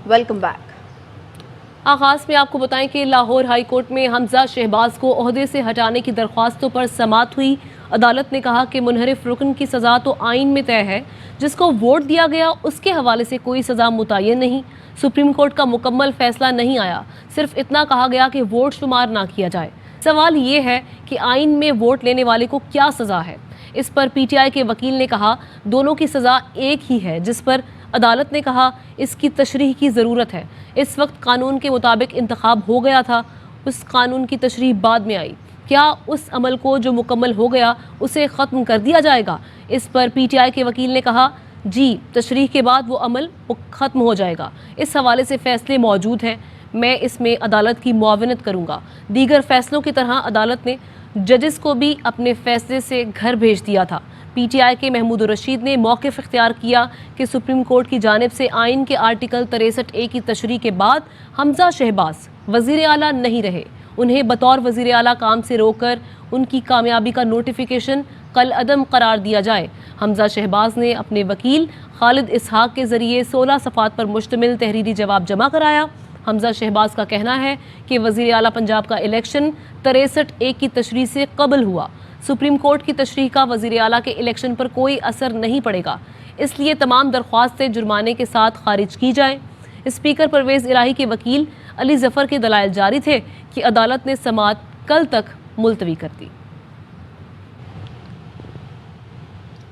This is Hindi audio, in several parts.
Welcome back. आगाज में आपको बताएं कि लाहौर हाई कोर्ट में हमजा शहबाज को ओहदे से हटाने की दरख्वास्तों पर समाअत हुई। अदालत ने कहा कि मुनहरिफ रुकन की सज़ा तो आइन में तय है, जिसको वोट दिया गया उसके हवाले से कोई सज़ा मुतय्यन नहीं। सुप्रीम कोर्ट का मुकम्मल फैसला नहीं आया, सिर्फ इतना कहा गया कि वोट शुमार ना किया जाए। सवाल ये है कि आइन में वोट लेने वाले को क्या सज़ा है। इस पर पीटीआई के वकील ने कहा दोनों की सज़ा एक ही है, जिस पर अदालत ने कहा इसकी तशरीह की ज़रूरत है। इस वक्त कानून के मुताबिक इंतखाब हो गया था, उस कानून की तशरीह बाद में आई। क्या उस अमल को जो मुकम्मल हो गया उसे ख़त्म कर दिया जाएगा? इस पर पीटीआई के वकील ने कहा जी, तशरीह के बाद वो अमल ख़त्म हो जाएगा। इस हवाले से फ़ैसले मौजूद हैं, मैं इसमें अदालत की मुआवनत करूँगा। दीगर फ़ैसलों की तरह अदालत ने जजेस को भी अपने फ़ैसले से घर भेज दिया था। पीटीआई के महमूद रशीद ने मौक़िफ़ इख्तियार किया कि सुप्रीम कोर्ट की जानिब से आइन के आर्टिकल 63A की तशरीह के बाद हमजा शहबाज वज़ीर आला नहीं रहे। उन्हें बतौर वज़ीर आला काम से रोककर उनकी कामयाबी का नोटिफिकेशन कल अदम करार दिया जाए। हमजा शहबाज ने अपने वकील खालिद इसहाक के ज़रिए 16 सफ़ात पर मुश्तमिल तहरीरी जवाब जमा कराया। हमजा शहबाज का कहना है कि वज़ीर आला पंजाब का इलेक्शन 63A की तशरीह से कबल हुआ। सुप्रीम कोर्ट की तशरीह का वज़ीर आला के इलेक्शन पर कोई असर नहीं पड़ेगा, इसलिए तमाम दरख्वास्तें जुर्माने के साथ खारिज की जाएँ। स्पीकर परवेज़ इलाही के वकील अली ज़फ़र के दलाइल जारी थे कि अदालत ने समाअत कल तक मुलतवी कर दी।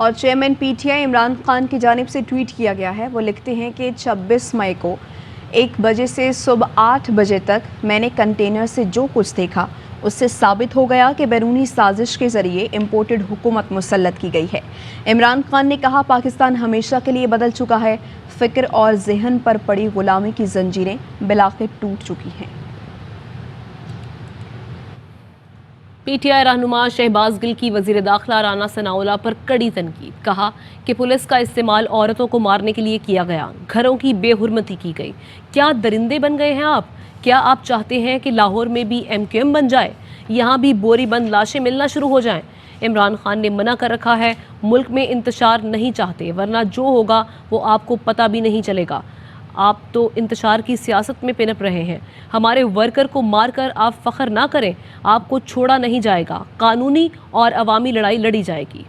और चेयरमैन पीटीआई इमरान खान की जानिब से ट्वीट किया गया है। वो लिखते हैं कि 26 मई को 1 बजे से सुबह 8 बजे तक मैंने कंटेनर से जो कुछ देखा उससे साबित हो गया कि बैरूनी साजिश के ज़रिए इम्पोर्टेड हुकूमत मुसल्लत की गई है। इमरान खान ने कहा पाकिस्तान हमेशा के लिए बदल चुका है, फ़िक्र और जहन पर पड़ी ग़ुलामी की जंजीरें बिलाखिर टूट चुकी हैं। पीटीआई रहनुमा शहबाज गिल की वज़ीर दाखिला राना सनाउल्लाह पर कड़ी तनकीद। कहा कि पुलिस का इस्तेमाल औरतों को मारने के लिए किया गया, घरों की बेहुरमती की गई। क्या दरिंदे बन गए हैं आप? क्या आप चाहते हैं कि लाहौर में भी MQM बन जाए, यहाँ भी बोरी बंद लाशें मिलना शुरू हो जाएं? इमरान खान ने मना कर रखा है, मुल्क में इंतशार नहीं चाहते, वरना जो होगा वो आपको पता भी नहीं चलेगा। आप तो इंतशार की सियासत में पिनप रहे हैं। हमारे वर्कर को मारकर आप फ़ख्र ना करें, आपको छोड़ा नहीं जाएगा। कानूनी और अवामी लड़ाई लड़ी जाएगी।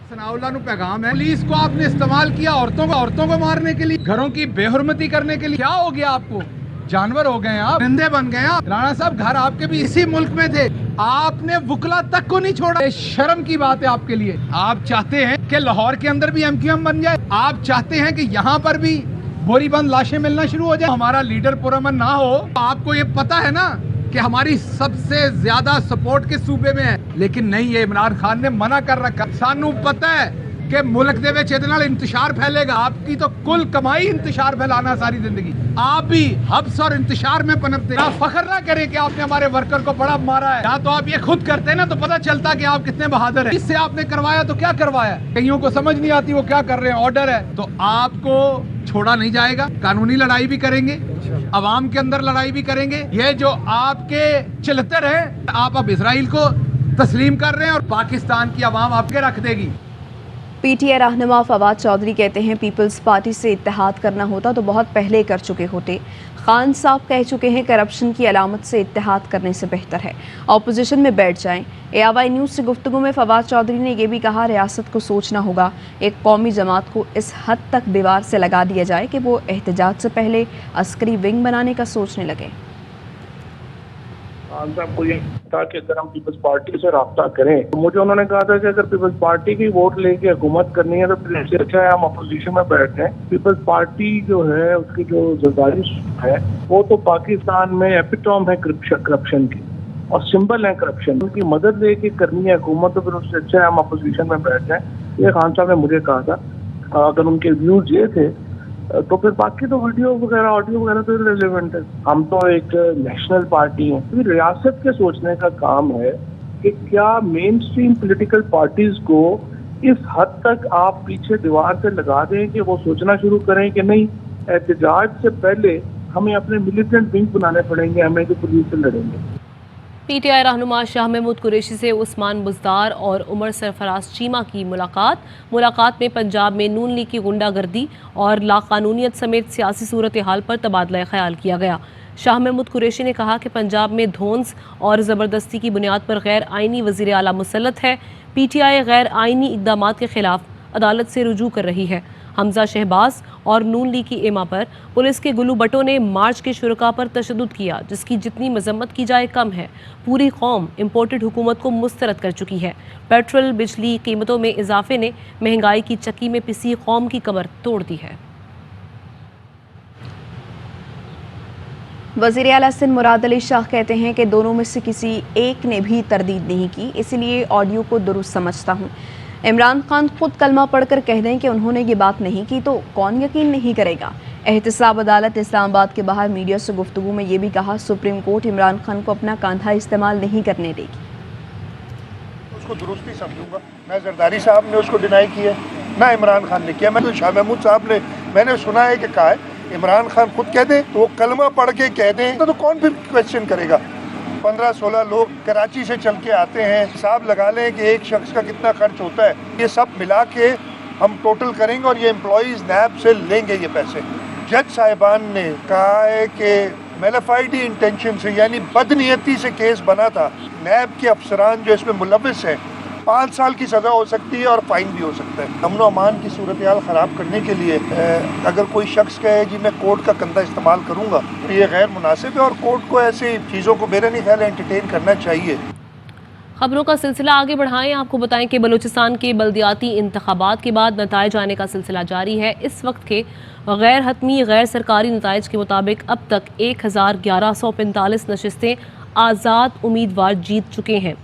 सनाउल्लाह नु पैगाम है, पुलिस को आपने इस्तेमाल किया औरतों को मारने के लिए, घरों की बेहुरमती करने के लिए। क्या हो गया आपको? जानवर हो गए आप, परिंदे बन गए आप। राणा साहब घर आपके भी इसी मुल्क में थे, आपने वुकला तक को नहीं छोड़ा। ये शर्म की बात है आपके लिए। आप चाहते हैं कि लाहौर के अंदर भी MQM बन जाए, आप चाहते हैं कि यहाँ पर भी बोरी बंद लाशें मिलना शुरू हो जाए, हमारा लीडर पुरअमन ना हो। आपको ये पता है ना कि हमारी सबसे ज्यादा सपोर्ट किस सूबे में है, लेकिन नहीं, ये इमरान खान ने मना कर रखा। सानू पता है कि मुल्क दे विच इहदे नाल इंतशार फैलेगा। आपकी तो कुल कमाई इंतशार फैलाना सारी जिंदगी। आप भी हब्स और इंतशार में पनपते। आप फख्र ना करें कि आपने हमारे वर्कर को बड़ा मारा है। या तो आप ये खुद करते ना तो पता चलता कि आप कितने बहादुर हैं। इससे आपने करवाया तो क्या करवाया, कईयों को समझ नहीं आती वो क्या कर रहे हैं। ऑर्डर है तो आपको छोड़ा नहीं जाएगा। कानूनी लड़ाई भी करेंगे, अवाम के अंदर लड़ाई भी करेंगे। ये जो आपके चलतर है, आप अब इसराइल को तस्लीम कर रहे हैं और पाकिस्तान की अवाम आपके रख देगी। पीटीआई रहनुमा फवाद चौधरी कहते हैं पीपल्स पार्टी से इत्तेहाद करना होता तो बहुत पहले कर चुके होते। खान साहब कह चुके हैं करप्शन की अलामत से इत्तेहाद करने से बेहतर है अपोजिशन में बैठ जाएं। ARY न्यूज़ से गुफ्तगू में फवाद चौधरी ने यह भी कहा रियासत को सोचना होगा एक कौमी जमात को इस हद तक दीवार से लगा दिया जाए कि वो एहतजाज से पहले अस्करी विंग बनाने का सोचने लगे। खान साहब को ये था कि अगर हम पीपल्स पार्टी से रब्ता करें तो मुझे उन्होंने कहा था कि अगर पीपल्स पार्टी की वोट लेके हुकूमत करनी है तो फिर इससे अच्छा है हम अपोजिशन में बैठ जाएं। पीपल्स पार्टी जो है उसकी जो जरदारी है वो तो पाकिस्तान में एपिटॉम है करप्शन की और सिंबल है करप्शन। उनकी मदद लेके करनी है हुकूमत तो फिर उससे अच्छा है हम अपोजिशन में बैठ जाएं। ये खान साहब ने मुझे कहा था। अगर उनके व्यूज ये थे तो फिर बाकी तो वीडियो वगैरह ऑडियो वगैरह तो रिलेवेंट है। हम तो एक नेशनल पार्टी हैं। तो रियासत के सोचने का काम है कि क्या मेन स्ट्रीम पॉलिटिकल पार्टीज को इस हद तक आप पीछे दीवार से लगा दें कि वो सोचना शुरू करें कि नहीं एहतजाज से पहले हमें अपने मिलिटेंट विंग बनाने पड़ेंगे, हमें जो पुलिस से लड़ेंगे। पीटीआई रहनुमा शाह महमूद कुरैशी से उस्मान बुज़दार और उमर सरफराज चीमा की मुलाकात में पंजाब में नून लीग की गुंडागर्दी और लाकानूनियत समेत सियासी सूरत हाल पर तबादला ख्याल किया गया। शाह महमूद कुरैशी ने कहा कि पंजाब में धौंस और ज़बरदस्ती की बुनियाद पर गैर आइनी वज़ीर आला मुसल्लत है। पीटीआई गैर आइनी इक़दाम के खिलाफ अदालत से रुजू कर रही है। हमजा शहबाज और नून लीग की एमा पर पुलिस के गुलू बटों ने मार्च के शुरका पर तशद्दुद किया, जिसकी जितनी मजम्मत की जाए कम है। पूरी कौम इम्पोर्टेड हुकूमत को मुस्तरद कर चुकी है। पेट्रोल बिजली कीमतों में इजाफे ने महंगाई की चक्की में पिसी कौम की कमर तोड़ दी है। वज़ीर आला सिंध मुराद अली शाह कहते हैं कि दोनों में से किसी एक ने भी तरदीद नहीं की, इसलिए ऑडियो को दुरुस्त समझता हूँ। इमरान खान खुद कलमा पढ़कर कह दें कि उन्होंने ये बात नहीं की तो कौन यकीन नहीं करेगा। एहतसाब अदालत इस्लामाबाद के बाहर मीडिया से गुफ्तगू में ये भी कहा, सुप्रीम कोर्ट इमरान खान को अपना कांधा इस्तेमाल नहीं करने देगी। उसको दुरुस्ती समझूंगा। मैं जरदारी साहब ने उसको डिनाई किया, ना इमरान खान ने किया। मैं तो शाह महमूद साहब ने मैंने सुना है कि कहा है इमरान खान खुद कह दें तो वो कलमा पढ़ के कह दें तो कौन फिर क्वेश्चन करेगा। 15-16 लोग कराची से चल के आते हैं, हिसाब लगा लें कि एक शख्स का कितना खर्च होता है। ये सब मिला के हम टोटल करेंगे और ये एम्प्लॉयज़ नैब से लेंगे ये पैसे। जज साहिबान ने कहा है कि मेलाफाइडी इंटेंशन से यानी बदनीयती से केस बना था। नैब के अफसरान जो इसमें मुलविस हैं 5 साल की सज़ा हो सकती है और फाइन भी हो सकता है। अमन व अमान की सूरत हाल ख़राब करने के लिए अगर कोई शख्स कहे जी मैं कोर्ट का कंधा इस्तेमाल करूँगा तो ये गैर मुनासिब है और कोर्ट को ऐसी चीज़ों को मेरा नहीं ख्याल एंटरटेन करना चाहिए। खबरों का सिलसिला आगे बढ़ाएं। आपको बताएं कि बलूचिस्तान के बल्दियाती इंतखाबात के बाद नताइज आने का सिलसिला जारी है। इस वक्त के गैर हतमी गैर सरकारी नताइज के मुताबिक अब तक 1145 नशिस्तें आज़ाद उम्मीदवार जीत चुके हैं,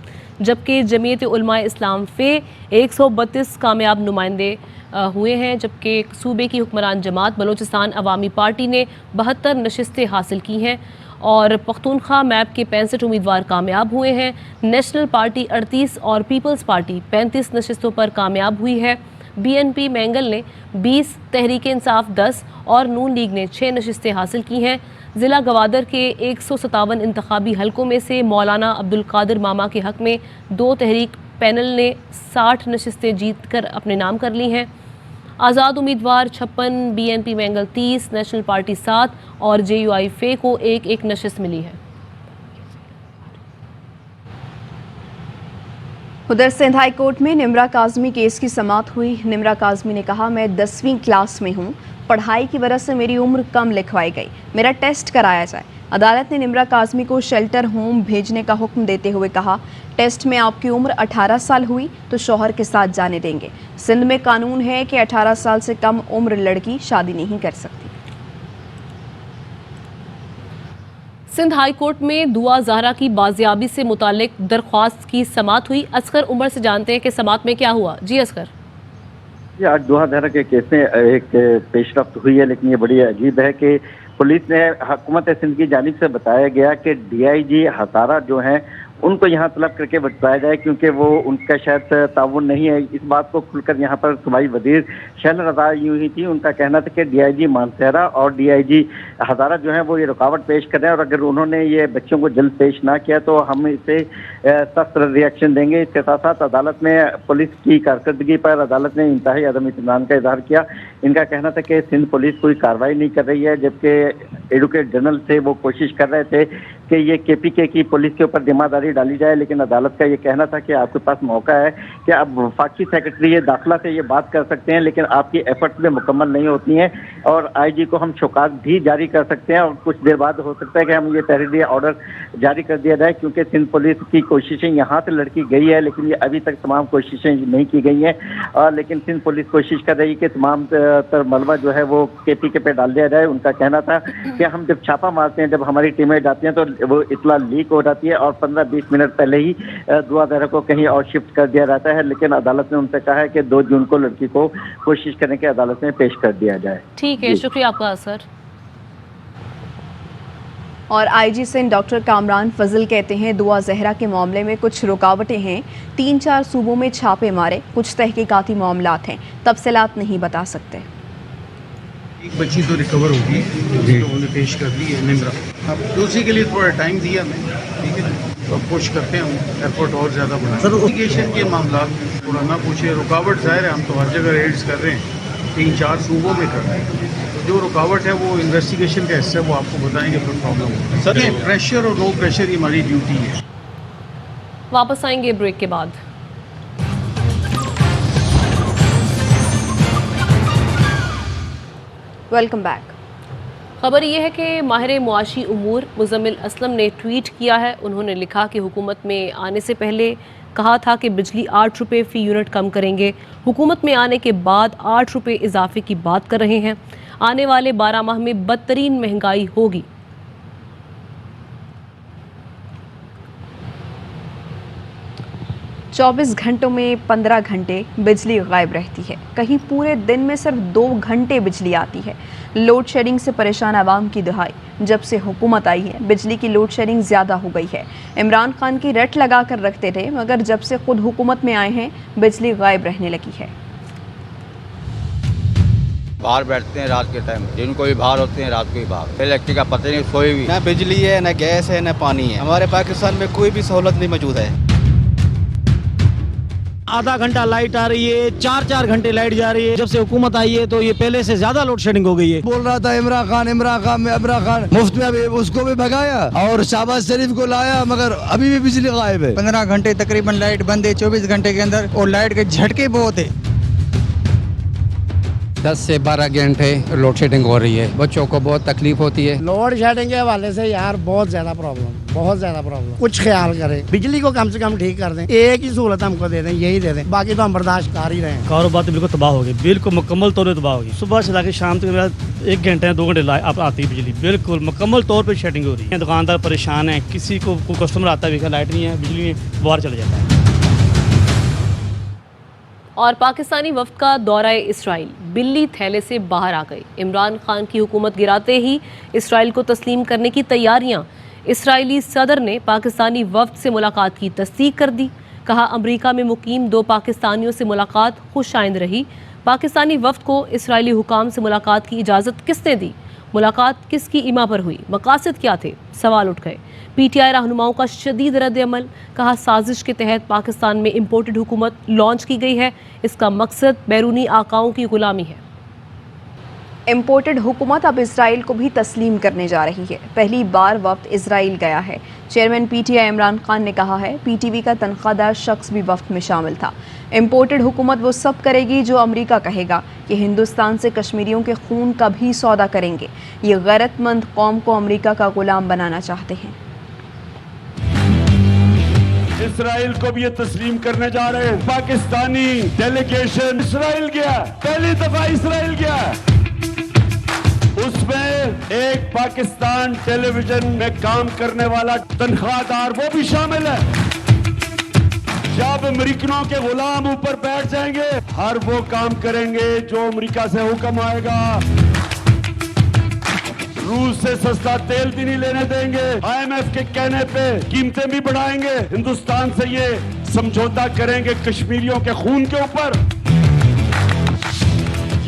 जबकि जमीयत उलमा इस्लाम फ़े 132 कामयाब नुमाइंदे हुए हैं, जबकि सूबे की हुक्मरान जमात बलूचिस्तान अवामी पार्टी ने 72 नशिस्तें हासिल की हैं और पख्तूनख्वा मैप के 65 उम्मीदवार कामयाब हुए हैं। नेशनल पार्टी 38 और पीपल्स पार्टी 35 नशिस्तों पर कामयाब हुई है। BNP मैंगल ने 20, तहरीक इंसाफ 10 और नून लीग ने 6 नशिस्तें हासिल की हैं। ज़िला गवादर के 157 इंतखाबी हलकों में से मौलाना अब्दुल कादिर मामा के हक़ में 2 तहरीक पैनल ने 60 नशिस्तें जीत कर अपने नाम कर ली हैं। आज़ाद उम्मीदवार 56, BNP मैंगल 30, नेशनल पार्टी 7 और JUI फ़े को 1-1 नशिस्त मिली है। उधर सिंध हाई कोर्ट में निम्रा काज़मी केस की समाअत हुई। निम्रा काज़मी ने कहा, मैं 10वीं क्लास में हूँ, पढ़ाई की वजह से मेरी उम्र कम लिखवाई गई, मेरा टेस्ट कराया जाए। अदालत ने निम्रा काज़मी को शेल्टर होम भेजने का हुक्म देते हुए कहा, टेस्ट में आपकी उम्र 18 साल हुई तो शौहर के साथ जाने देंगे। सिंध में कानून है कि 18 साल से कम उम्र लड़की शादी नहीं कर सकती। सिंध हाई कोर्ट में दुआ ज़हरा की बाजियाबी से मुतालिक दरख्वास्त की समाअत हुई। असगर उमर से जानते हैं कि समाअत में क्या हुआ। जी असगर। आज दुआ ज़हरा के केस में एक पेशरफ्त हुई है, लेकिन ये बड़ी अजीब है कि पुलिस ने हुकूमत सिंध की जानिब से बताया गया कि DIG हज़ारा जो हैं उनको यहाँ तलब करके बताया जाए, क्योंकि वो उनका शायद ताउन नहीं है। इस बात को खुलकर यहाँ पर सूबाई वजीर शहला रज़ा यूँ ही थी, उनका कहना था कि DIG मानसहरा और DIG हज़ारा जो है वो ये रुकावट पेश कर रहे हैं और अगर उन्होंने ये बच्चों को जल्द पेश ना किया तो हम इसे सख्त रिएक्शन देंगे। इसके साथ साथ अदालत में पुलिस की कारकर्दगी पर अदालत ने इंतहाई अदम इत्मीनान का इजहार किया। इनका कहना था कि सिंध पुलिस कोई कार्रवाई नहीं कर रही है, जबकि एडवोकेट जनरल से वो कोशिश कर रहे थे कि ये KPK की पुलिस के ऊपर जिम्मेदारी डाली जाए, लेकिन अदालत का ये कहना था कि आपके पास मौका है कि आप वफाकी सेक्रेटरी दाखिला से ये बात कर सकते हैं, लेकिन आपकी एफर्ट्स में मुकम्मल नहीं होती हैं और IG को हम शोकाज भी जारी कर सकते हैं और कुछ देर बाद हो सकता है कि हम ये तहरीरी ऑर्डर जारी कर दिया जाए, क्योंकि सिंध पुलिस की कोशिशें यहाँ से लड़की गई है, लेकिन ये अभी तक तमाम कोशिशें नहीं की गई हैं। लेकिन सिंध पुलिस कोशिश कर रही है कि तमाम तर मलबा जो है वो KPK पे डाल दिया जाए। उनका कहना था कि हम जब छापा मारते हैं, जब हमारी टीमें जाती हैं तो वो इतला लीक हो जाती है और 15-20 मिनट पहले ही दुआ ज़हरा को कहीं और शिफ्ट कर दिया जाता है, लेकिन अदालत ने उनसे कहा है कि 2 जून को लड़की को कोशिश करने के अदालत में पेश कर दिया जाए। ठीक है, शुक्रिया आपका सर। और IG सिंध डॉक्टर कामरान फजल कहते हैं, दुआ ज़हरा के मामले में कुछ रुकावटें हैं, 3-4 सूबों में छापे मारे, कुछ तहकीकाती मामलात हैं, तफसीलात नहीं बता सकते। एक बच्ची तो रिकवर होगी, उन्होंने पेश कर दी है निम्रा। अब दूसरी के लिए थोड़ा टाइम दिया मैं, ठीक है। तो पुश करते हैं हम एयरपोर्ट और ज़्यादा बढ़ा सर इरिगेशन के मामला थोड़ा ना पूछे रुकावट ज़ाहिर है हम तो हर जगह रेड्स कर रहे हैं 3-4 सूबों में कर रहे हैं तो जो रुकावट है वो इन्वेस्टिगेशन का हिस्सा है वो आपको बताएंगे फिर प्रॉब्लम होगा सर ये प्रेशर और लो प्रेशर ही हमारी ड्यूटी है। वापस आएंगे ब्रेक के बाद। Welcome back. खबर यह है कि माहिर मुआशी उमूर मुजम्मिल असलम ने ट्वीट किया है। उन्होंने लिखा कि हुकूमत में आने से पहले कहा था कि बिजली 8 रुपये फ़ी यूनिट कम करेंगे। हुकूमत में आने के बाद 8 रुपये इजाफे की बात कर रहे हैं। आने वाले 12 माह में बदतरीन महंगाई होगी। चौबीस घंटों में 15 घंटे बिजली गायब रहती है। कहीं पूरे दिन में सिर्फ 2 घंटे बिजली आती है। लोड शेडिंग से परेशान आवाम की दुहाई। जब से हुकूमत आई है बिजली की लोड शेडिंग ज़्यादा हो गई है। इमरान खान की रट लगा कर रखते थे मगर जब से खुद हुकूमत में आए हैं बिजली गायब रहने लगी है। बाहर बैठते हैं रात के टाइम, दिन को भी बाहर होते हैं, रात को भी बाहर। इलेक्ट्रिक का पता नहीं कोई भी, न बिजली है, न गैस है, न पानी है। हमारे पाकिस्तान में कोई भी सहूलत नहीं मौजूद है। आधा घंटा लाइट आ रही है, 4-4 घंटे लाइट जा रही है। जब से हुकूमत आई है तो ये पहले से ज्यादा लोड शेडिंग हो गई है। बोल रहा था इमरान खान मुफ्त में अभी उसको भी भगाया और शहबाज शरीफ को लाया मगर अभी भी बिजली गायब है। 15 घंटे तकरीबन लाइट बंद है 24 घंटे के अंदर, और लाइट के झटके बहुत है। 10 से 12 घंटे लोड शेडिंग हो रही है। बच्चों को बहुत तकलीफ होती है। लोड शेडिंग के हवाले से यार बहुत ज्यादा प्रॉब्लम। कुछ ख्याल करें, बिजली को कम से कम ठीक कर दें। एक ही सहूलत हमको दे दें, यही दे दें, बाकी तो हम बर्दाश्त कर ही रहे हैं। कारोबार तो बिल्कुल तबाह हो गई, बिल्कुल मुकम्मल तौर पर तबाह हो गई। सुबह से लाके शाम तक मेरा 1 घंटे या 2 घंटे आती है बिजली, बिल्कुल मुकम्मल तौर पर शेडिंग हो रही है। दुकानदार परेशान है, किसी को कस्टमर आता है लाइट नहीं है, बिजली में बाहर चले जाता है। और पाकिस्तानी वफ्द का दौरा इसराइल बिल्ली थैले से बाहर आ गई। इमरान खान की हुकूमत गिराते ही इसराइल को तस्लीम करने की तैयारियां। इसराइली सदर ने पाकिस्तानी वफ्द से मुलाकात की तस्दीक कर दी। कहा अमरीका में मुकीम 2 पाकिस्तानियों से मुलाकात खुशाइंद रही। पाकिस्तानी वफ्द को इसराइली हुकाम से मुलाकात की इजाज़त किसने दी? मुलाकात किसकी इमा पर हुई? मकासद क्या थे? सवाल उठ गए। PTI रहनुमाओं का शदीद रद्द-ए-अमल। कहा साजिश के तहत पाकिस्तान में इम्पोर्टेड हुकूमत लॉन्च की गई है। इसका मकसद बैरूनी आकाओं की गुलामी है। इम्पोर्टेड हुकूमत अब इसराइल को भी तस्लीम करने जा रही है। पहली बार वफ्द इसराइल गया है। चेयरमैन PTI इमरान खान ने कहा है PTV का तनख्वाहदार शख्स भी वफ्द में शामिल था। इम्पोर्टेड हुकूमत वो सब करेगी जो अमेरिका कहेगा। कि हिंदुस्तान से कश्मीरियों के खून का भी सौदा करेंगे। ये गैरतमंद कौम को अमेरिका का गुलाम बनाना चाहते हैं। इसराइल को भी ये तस्लीम करने जा रहे हैं। पाकिस्तानी डेलीगेशन इसराइल गया, पहली दफा इसराइल गया। उसमें एक पाकिस्तान टेलीविजन में काम करने वाला तनख्वाहदार वो भी शामिल है। जब अमेरिकनों के गुलाम ऊपर बैठ जाएंगे, हर वो काम करेंगे जो अमेरिका से हुक्म आएगा। रूस से सस्ता तेल भी नहीं लेने देंगे। IMF के कहने पे कीमतें भी बढ़ाएंगे। हिंदुस्तान से ये समझौता करेंगे कश्मीरियों के खून के ऊपर।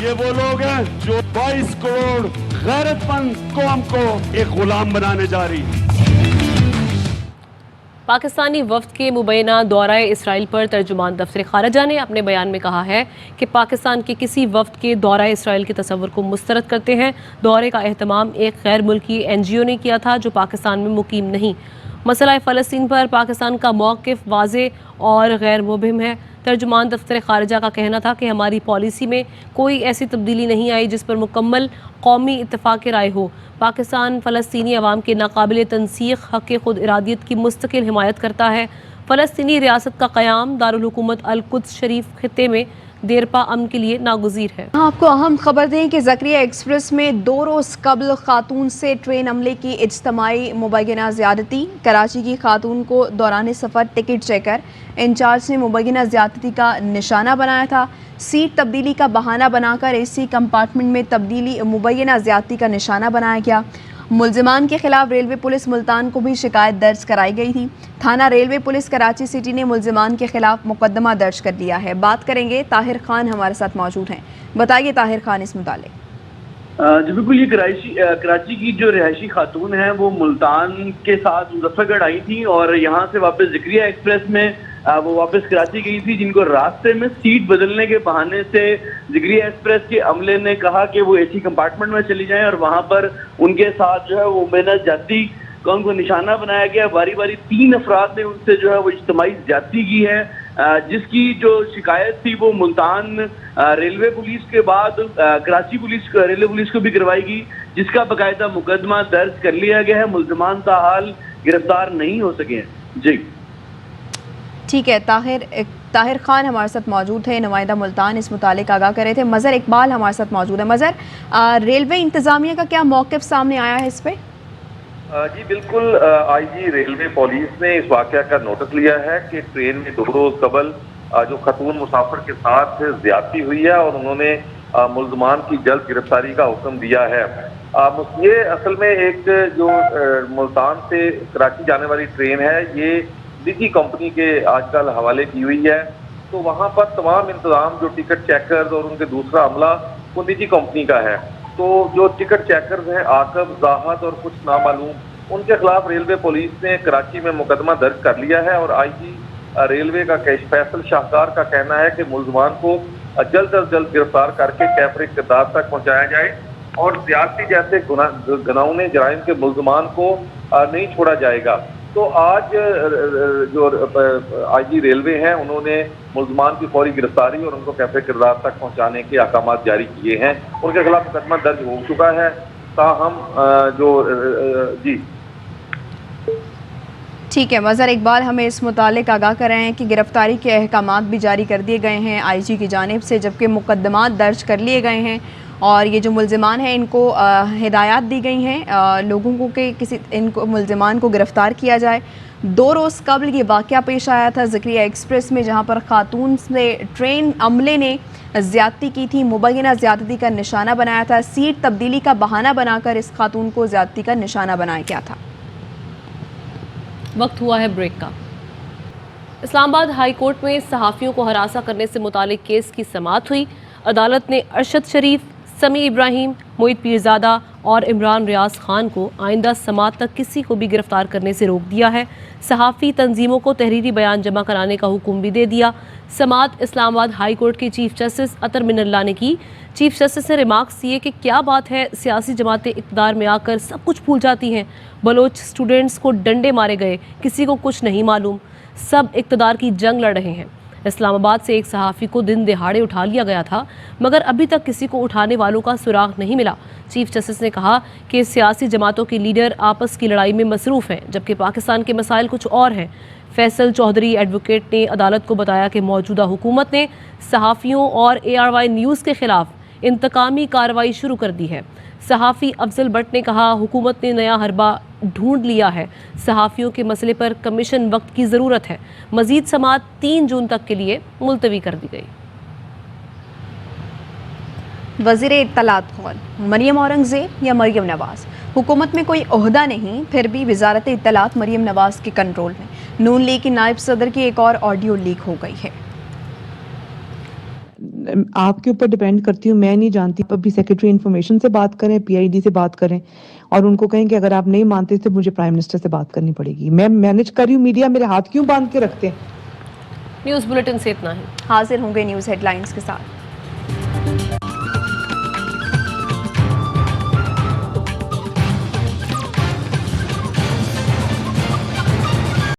ये वो लोग हैं जो 22 करोड़ गैरतमंद कौम को एक गुलाम बनाने जा रही है। पाकिस्तानी वफ्द के मुबैना दौरा इसराइल पर तर्जुमान दफ्तर खारजा ने अपने बयान में कहा है कि पाकिस्तान के किसी वफ्द के दौरा इसराइल के तस्वर को मुस्तरद करते हैं। दौरे का एहतमाम एक गैर मुल्की NGO ने किया था जो पाकिस्तान में मुकीम नहीं। मसला फ़लस्तीन पर पाकिस्तान का मौक़िफ़ वाज़े और गैर मुबहिम है। तर्जुमान दफ्तर खारजा का कहना था कि हमारी पॉलिसी में कोई ऐसी तब्दीली नहीं आई जिस पर मुकम्मल कौमी इत्तफ़ाक़ राय हो। पाकिस्तान फ़लस्तीनी अवाम के नाकाबिल तनसीख हक़ खुद इरादियत की मुस्तकिल हिमायत करता है। फ़लस्तीनी रियासत का क़याम दारुल हुकूमत अल-कुद्स शरीफ खित्ते में देरपा अमन के लिए नागुज़ीर है। आपको अहम खबर दें कि ज़करिया एक्सप्रेस में 2 रोज़ कबल खातून से ट्रेन अमले की इज्तमाई मुबैना ज़्यादती। कराची की खातून को दौरान सफ़र टिकट चेकर इंचार्ज ने मुबैना ज़्यादती का निशाना बनाया था। सीट तब्दीली का बहाना बनाकर AC कंपार्टमेंट में तब्दीली मुबैना ज़्यादती का निशाना बनाया गया। मुल्ज़िमान के खिलाफ रेलवे पुलिस मुल्तान को भी शिकायत दर्ज कराई गई थी। थाना रेलवे पुलिस कराची सिटी ने मुल्ज़िमान के खिलाफ मुकदमा दर्ज कर लिया है। बात करेंगे, ताहिर खान हमारे साथ मौजूद हैं। बताइए ताहिर खान इस मुतालिक। जी बिल्कुल, ये कराची की जो रिहायशी खातून है वो मुल्तान के साथ मुजफ्फरगढ़ आई थी और यहाँ से वापस जिक्रिया एक्सप्रेस में वो वापस कराची गई थी, जिनको रास्ते में सीट बदलने के बहाने से जिक्रिया एक्सप्रेस के अमले ने कहा कि वो एसी कंपार्टमेंट में चली जाएं और वहाँ पर उनके साथ जो है वो मेहनत जाती का उनको निशाना बनाया गया। बारी बारी 3 अफराद ने उनसे जो है वो इज्तिमाई ज्यादती की है, जिसकी जो शिकायत थी वो मुल्तान रेलवे पुलिस के बाद कराची पुलिस रेलवे पुलिस को भी करवाई गई, जिसका बाकायदा मुकदमा दर्ज कर लिया गया है। मुल्जमान ताहाल गिरफ्तार नहीं हो सके हैं। जी ठीक है, ताहिर खान हमारे साथ मौजूद है, नुमाइंदा मुल्तान इस मुतालिक आगाह कर रहे थे। मज़र इकबाल हमारे साथ मौजूद है। मज़र, रेलवे इंतज़ामिया का क्या मौक़िफ़ सामने आया है इस पर? जी बिल्कुल, आईजी रेलवे पुलिस ने इस वाक़या का नोटिस लिया है कि ट्रेन में 2 रोज़ कबल जो खतून मुसाफिर के साथ ज्यादती हुई है और उन्होंने मुल्जमान की जल्द गिरफ्तारी का हुक्म दिया है। ये असल में एक जो मुल्तान से कराची जाने वाली ट्रेन है, ये निजी कंपनी के आजकल हवाले की हुई है, तो वहाँ पर तमाम इंतजाम जो टिकट चेकर्स और उनके दूसरा अमला वो निजी कंपनी का है। तो जो टिकट चेकर्स हैं आकब, जाहद और कुछ नामालूम, उनके खिलाफ रेलवे पुलिस ने कराची में मुकदमा दर्ज कर लिया है और आईजी रेलवे का फैसल शाहकार का कहना है कि मुल्जमान को जल्द से जल्द गिरफ्तार करके कैफरे किरदार तक पहुँचाया जाए और ज्यादती जैसे घिनौने जराइम के मुल्जमान को नहीं छोड़ा जाएगा। तो आज जो आईजी रेलवे हैं उन्होंने मुल्जमान की फौरी गिरफ्तारी और उनको कैफे किरदार तक पहुंचाने के अहकाम जारी किए हैं। उनके खिलाफ मुकदमा दर्ज हो चुका है। ताहम जी ठीक है, मज़र इकबाल हमें इस मुतालिक आगाह कर रहे हैं कि गिरफ्तारी के अहकामात भी जारी कर दिए गए हैं आईजी की जानिब से, जबकि मुकदमात दर्ज कर लिए गए हैं और ये जो मुल्ज़िमान हैं इनको हिदायत दी गई हैं लोगों को कि इनको मुल्ज़िमान को गिरफ़्तार किया जाए। 2 रोज़ कबल ये वाक़या पेश आया था जिक्रिया एक्सप्रेस में, जहाँ पर खातून से ट्रेन अमले ने ज़्यादती की थी, मुबैना ज़्यादती का निशाना बनाया था, सीट तब्दीली का बहाना बनाकर इस खातून को ज़्यादती का निशाना बनाया गया था। वक्त हुआ है ब्रेक का। इस्लामाबाद हाई कोर्ट में सहाफ़ियों को हरासा करने से मुतालिक केस की समाअत हुई। अदालत ने अरशद शरीफ, समी इब्राहिम, मोहित पीरज़ादा और इमरान रियाज खान को आइंदा समाअत तक किसी को भी गिरफ्तार करने से रोक दिया है। सहाफ़ी तंजीमों को तहरीरी बयान जमा कराने का हुक्म भी दे दिया। समाअत इस्लामाबाद हाई कोर्ट के चीफ जस्टिस अतर मिनल्ला ने की। चीफ जस्टिस ने रिमार्क्स दिए कि क्या बात है, सियासी जमातें इक़्तिदार में आकर सब कुछ भूल जाती हैं। बलोच स्टूडेंट्स को डंडे मारे गए, किसी को कुछ नहीं मालूम, सब इक़्तिदार की जंग लड़ रहे हैं। इस्लामाबाद से एक सहाफ़ी को दिन दिहाड़े उठा लिया गया था, मगर अभी तक किसी को उठाने वालों का सुराग नहीं मिला। चीफ जस्टिस ने कहा कि सियासी जमातों के लीडर आपस की लड़ाई में मसरूफ़ हैं, जबकि पाकिस्तान के मसाइल कुछ और हैं। फैसल चौधरी एडवोकेट ने अदालत को बताया कि मौजूदा हुकूमत ने सहाफ़ियों और ARY न्यूज़ के ख़िलाफ़ इंतकामी कार्रवाई शुरू कर दी है। सहाफ़ी अफजल भट्ट ने कहा हुकूमत ने नया हरबा ढूंढ लिया है, सहाफ़ियों के मसले पर कमीशन वक्त की ज़रूरत है। मज़ीद समाअत 3 जून तक के लिए मुलतवी कर दी गई। वज़ीर इत्तलात कौन, मरियम औरंगज़ेब या मरियम नवाज़? हुकूमत में कोई ओहदा नहीं, फिर भी वज़ारत इत्तलात मरियम नवाज़ के कंट्रोल में। नून लीग की नायब सदर की एक और ऑडियो लीक हो गई है। आपके ऊपर डिपेंड करती हूँ, मैं नहीं जानती। अभी सेक्रेटरी इंफॉर्मेशन से बात करें, PID से बात करें और उनको कहें कि अगर आप नहीं मानते तो मुझे प्राइम मिनिस्टर से बात करनी पड़ेगी। मैं मैनेज कर रही हूँ, मीडिया मेरे हाथ क्यों बांध के रखते हैं? न्यूज़ बुलेटिन से इतना ही। हाजिर होंगे न्यूज़ हेडलाइंस के साथ।